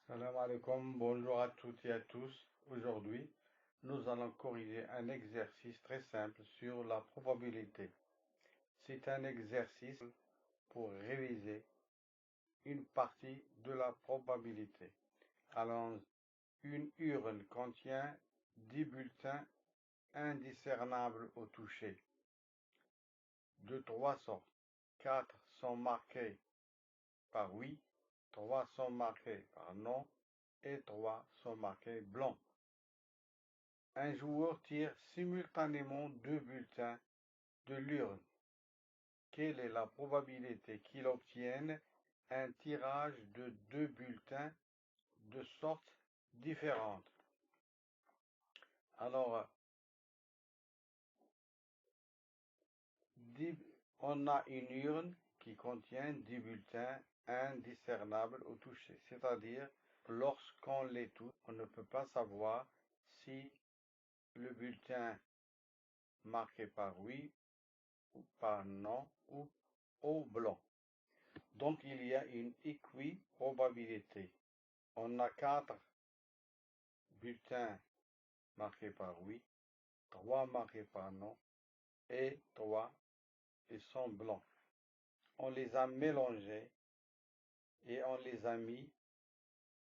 Salam alaikum, bonjour à toutes et à tous. Aujourd'hui, nous allons corriger un exercice très simple sur la probabilité. C'est un exercice pour réviser une partie de la probabilité. Alors, une urne contient 10 bulletins indiscernables au toucher, de 3 sortes. 4 sont marqués par oui, 3 sont marqués par non et 3 sont marqués blanc. Un joueur tire simultanément 2 bulletins de l'urne. Quelle est la probabilité qu'il obtienne un tirage de 2 bulletins de sortes différentes? Alors, on a une urne qui contient 10 bulletins indiscernables au toucher, c'est-à-dire lorsqu'on les touche, on ne peut pas savoir si le bulletin marqué par oui ou par non ou au blanc. Donc il y a une équiprobabilité. On a 4 bulletins marqués par oui, 3 marqués par non et 3 ils sont blancs. On les a mélangés et on les a mis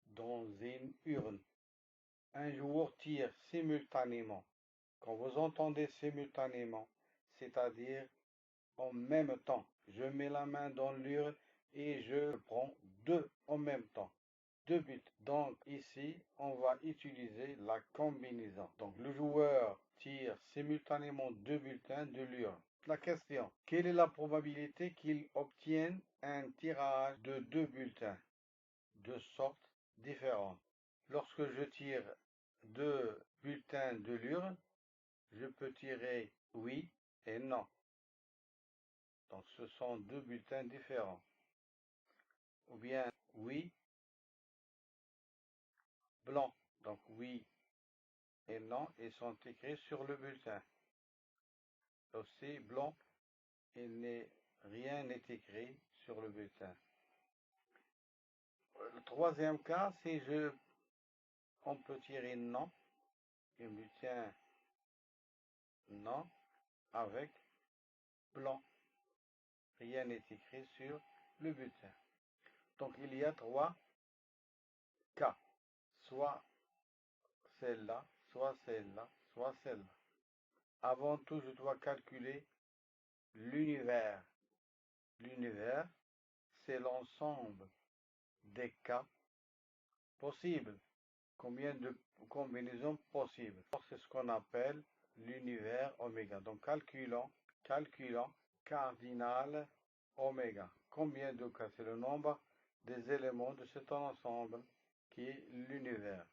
dans une urne. Un joueur tire simultanément. Quand vous entendez simultanément, c'est-à-dire en même temps, je mets la main dans l'urne et je prends 2 en même temps. 2 buts. Donc ici, on va utiliser la combinaison. Donc le joueur tire simultanément 2 bulletins de l'urne. La question, quelle est la probabilité qu'il obtienne un tirage de 2 bulletins de sortes différentes? Lorsque je tire 2 bulletins de l'urne, je peux tirer oui et non. Donc ce sont 2 bulletins différents. Ou bien oui, blanc. Donc oui et non, ils sont écrits sur le bulletin. Aussi blanc, rien n'est écrit sur le bulletin. Le troisième cas, c'est on peut tirer non, un bulletin non avec blanc. Rien n'est écrit sur le bulletin. Donc il y a 3 cas. Soit celle-là, soit celle-là, soit celle-là. Avant tout, je dois calculer l'univers. L'univers, c'est l'ensemble des cas possibles. Combien de combinaisons possibles? C'est ce qu'on appelle l'univers oméga. Donc calculons cardinal oméga. Combien de cas? C'est le nombre des éléments de cet ensemble qui est l'univers.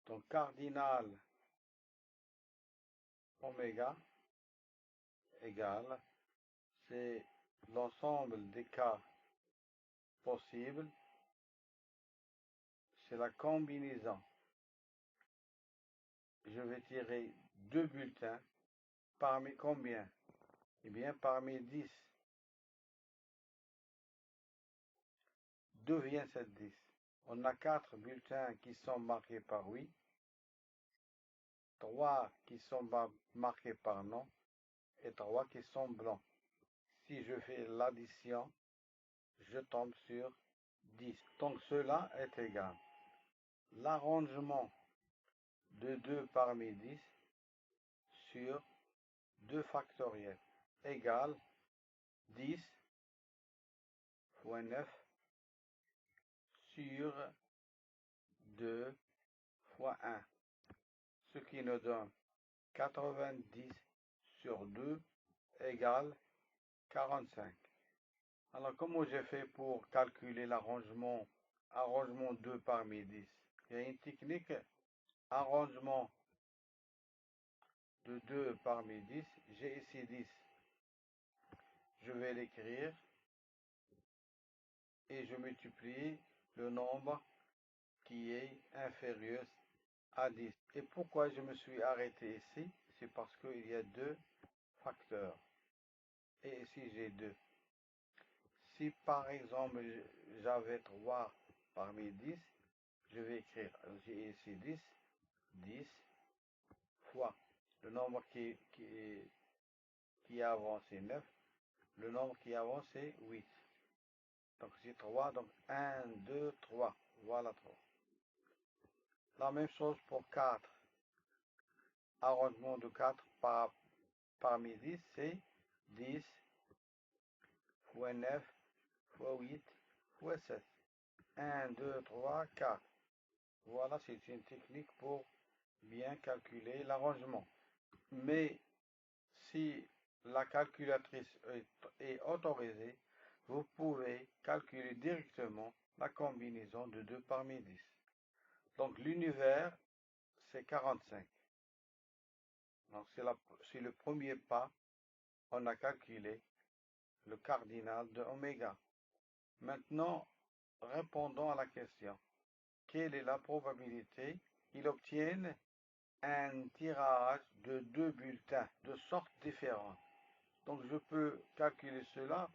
Donc cardinal oméga égale, c'est l'ensemble des cas possibles, c'est la combinaison. Je vais tirer 2 bulletins parmi combien? Eh bien, parmi 10. D'où vient cette 10? On a 4 bulletins qui sont marqués par oui, 3 qui sont marqués par non et 3 qui sont blancs. Si je fais l'addition, je tombe sur 10. Donc cela est égal. L'arrangement de 2 parmi 10 sur 2 factoriels égale 10 fois 9 sur 2 fois 1, ce qui nous donne 90 sur 2 égale 45. Alors, comment j'ai fait pour calculer l'arrangement 2 parmi 10? Il y a une technique, arrangement de 2 parmi 10. J'ai ici 10. Je vais l'écrire et je multiplie le nombre qui est inférieur à 10. Et pourquoi je me suis arrêté ici? C'est parce qu'il y a 2 facteurs. Et ici, j'ai 2. Si par exemple, j'avais 3 parmi 10, je vais écrire ici 10 fois le nombre qui est avant, c'est 9. Le nombre qui est avant, c'est 8. Donc c'est 3. Donc 1, 2, 3. Voilà 3. La même chose pour 4. Arrondissement de 4 parmi 10, c'est 10 fois 9 fois 8 fois 7. 1, 2, 3, 4. Voilà, c'est une technique pour bien calculer l'arrangement. Mais si la calculatrice est autorisée, vous pouvez calculer directement la combinaison de 2 parmi 10. Donc l'univers, c'est 45. Donc c'est le premier pas. On a calculé le cardinal de oméga. Maintenant, répondons à la question. Quelle est la probabilité qu'il obtienne un tirage de 2 bulletins de sortes différentes? Donc je peux calculer cela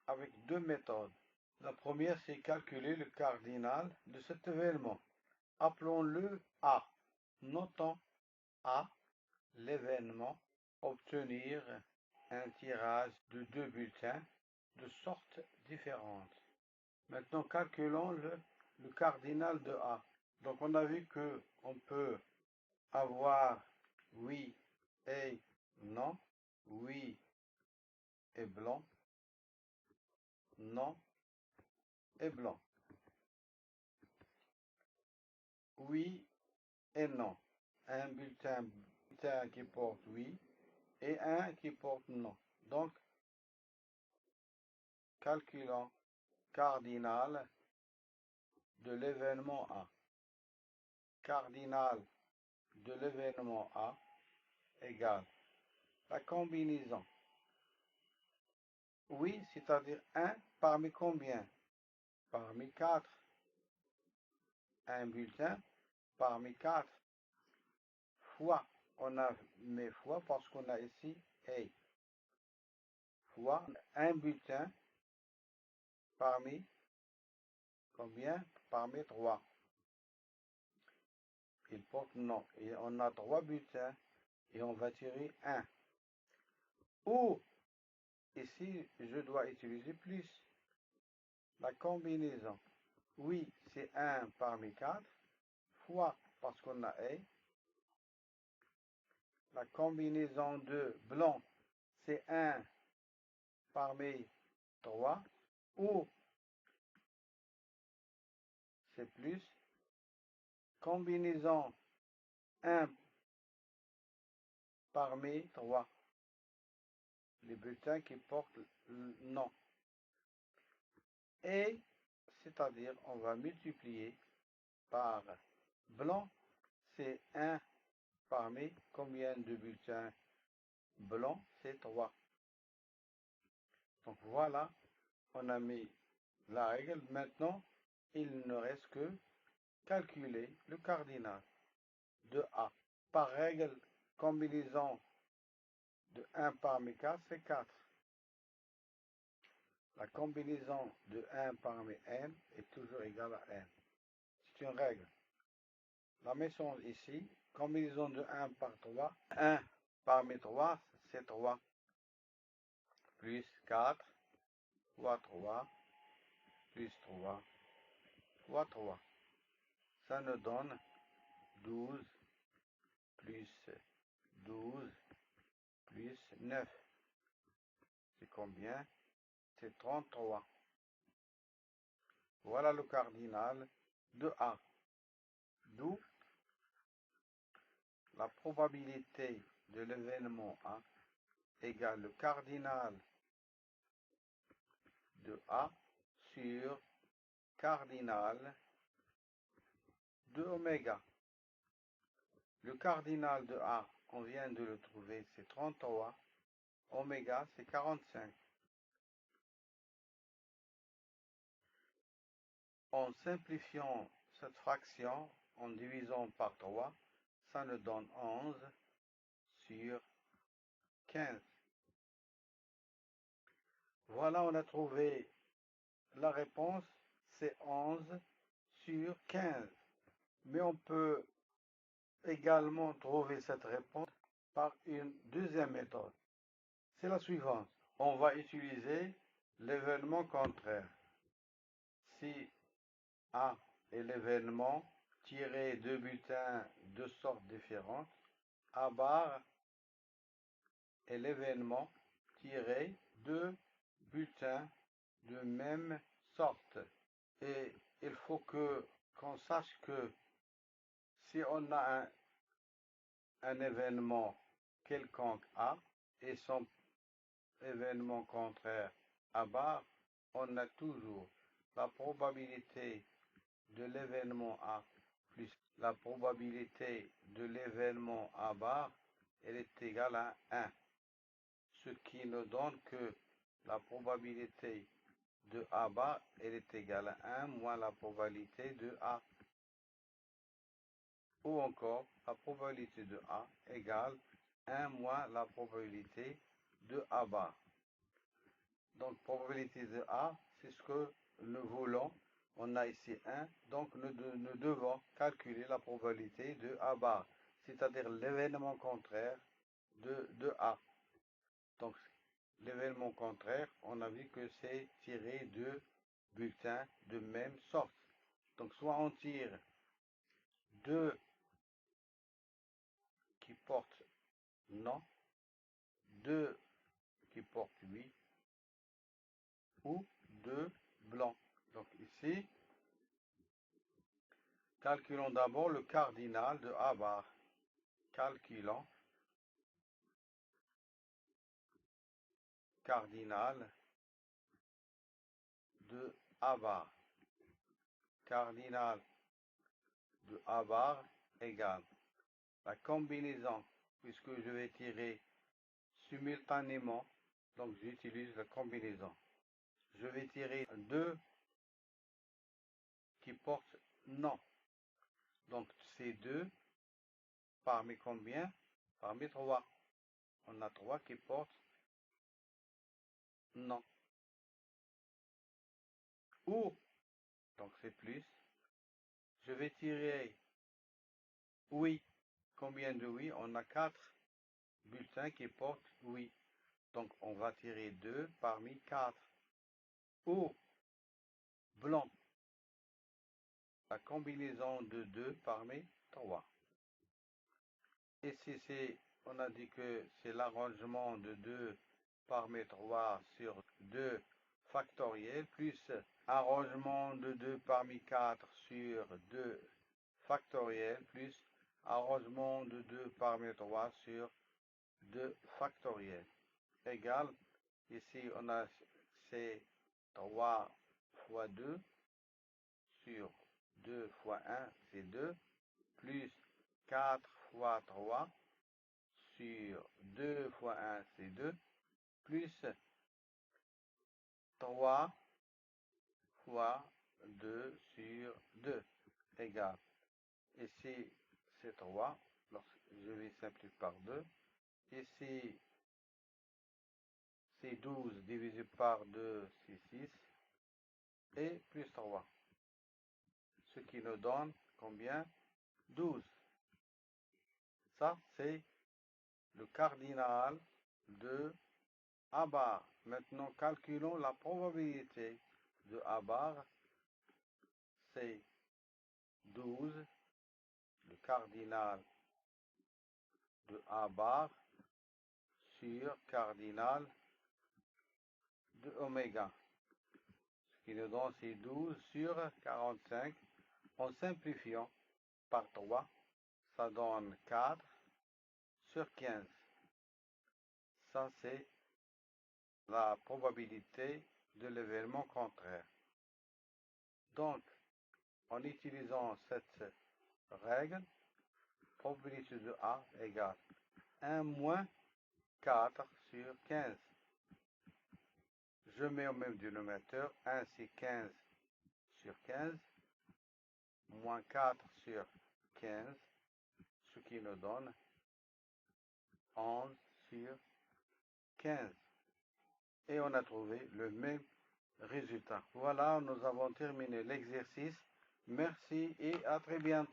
avec 2 méthodes. La première, c'est calculer le cardinal de cet événement. Appelons-le A. Notons A, l'événement, obtenir un tirage de 2 bulletins de sortes différentes. Maintenant, calculons le cardinal de A. Donc, on a vu que on peut avoir oui et non, oui et blanc, non et blanc, oui et non. Un bulletin qui porte oui et un qui porte non. Donc, calculons cardinal de l'événement A. Cardinal de l'événement A égale la combinaison. Oui, c'est-à-dire 1 parmi combien? Parmi 4. Un bulletin parmi 4. Fois, on a mis fois parce qu'on a ici et. Fois un bulletin parmi combien? Parmi 3. Il porte non. Et on a 3 bulletins et on va tirer 1. Ou, ici, je dois utiliser plus. La combinaison. Oui, c'est 1 parmi 4. Fois, parce qu'on a et. La combinaison de blanc, c'est 1 parmi 3. Ou, c'est plus. Combinaison 1 parmi 3. Les bulletins qui portent non. Et, c'est-à-dire, on va multiplier par blanc, c'est 1 parmi combien de bulletins blancs? C'est 3. Donc voilà, on a mis la règle. Maintenant, il ne reste que calculer le cardinal de A. Par règle, combinaison de 1 parmi 4, c'est 4. La combinaison de 1 parmi n est toujours égale à n. C'est une règle. La même chose ici, combinaison de 1 par 3. 1 parmi 3, c'est 3. Plus 4 fois 3, plus 3 fois 3. Ça nous donne 12 plus 12 plus 9. C'est combien? C'est 33. Voilà le cardinal de A. D'où la probabilité de l'événement A égale le cardinal de A sur cardinal de oméga. Le cardinal de A, on vient de le trouver, c'est 33. Oméga, c'est 45. En simplifiant cette fraction, en divisant par 3, ça nous donne 11 sur 15. Voilà, on a trouvé la réponse, c'est 11 sur 15. Mais on peut également trouver cette réponse par une deuxième méthode. C'est la suivante. On va utiliser l'événement contraire. Si A est l'événement tiré de bulletins de sortes différentes, A bar est l'événement tiré de bulletins de même sorte. Et il faut qu'on sache que si on a un événement quelconque A et son événement contraire A bar, on a toujours la probabilité de l'événement A plus la probabilité de l'événement A bar, elle est égale à 1. Ce qui nous donne que la probabilité de A bar, elle est égale à 1 moins la probabilité de A. Ou encore, la probabilité de A égale 1 moins la probabilité de A bar. Donc, probabilité de A, c'est ce que nous voulons. On a ici 1, donc nous devons calculer la probabilité de A bar, c'est-à-dire l'événement contraire de A. Donc, l'événement contraire, on a vu que c'est tiré de bulletins de même sorte. Donc, soit on tire 2 qui portent non, 2 qui portent oui, ou 2 blancs. Donc ici, calculons d'abord le cardinal de A bar. Calculons cardinal de A bar. Cardinal de A bar égale la combinaison, puisque je vais tirer simultanément, donc j'utilise la combinaison. Je vais tirer 2 qui portent non. Donc c'est 2 parmi combien? Parmi 3. On a 3 qui portent non. Ou, donc c'est plus, je vais tirer oui. Combien de oui? On a 4 bulletins qui portent oui. Donc on va tirer 2 parmi 4. Ou blanc, la combinaison de 2 parmi 3. Et si on a dit que c'est l'arrangement de 2 parmi 3 sur 2 factoriel plus arrangement de 2 parmi 4 sur 2 factoriel plus arrangement de 2 parmi 3 sur 2 factoriel égale, ici on a c'est 3 fois 2 sur 2 fois 1, c'est 2, plus 4 fois 3 sur 2 fois 1, c'est 2, plus 3 fois 2 sur 2 égale. Ici, c'est 3. Je vais simplifier par 2. Ici, c'est 12 divisé par 2, c'est 6. Et plus 3. Ce qui nous donne combien? 12. Ça, c'est le cardinal de A bar. Maintenant, calculons la probabilité de A bar. C'est 12, le cardinal de A bar sur cardinal de oméga. Ce qui nous donne c'est 12 sur 45. En simplifiant par 3, ça donne 4 sur 15. Ça, c'est la probabilité de l'événement contraire. Donc, en utilisant cette règle, probabilité de A égale 1 moins 4 sur 15. Je mets au même dénominateur, 1 c'est 15 sur 15, moins 4 sur 15, ce qui nous donne 11 sur 15. Et on a trouvé le même résultat. Voilà, nous avons terminé l'exercice. Merci et à très bientôt.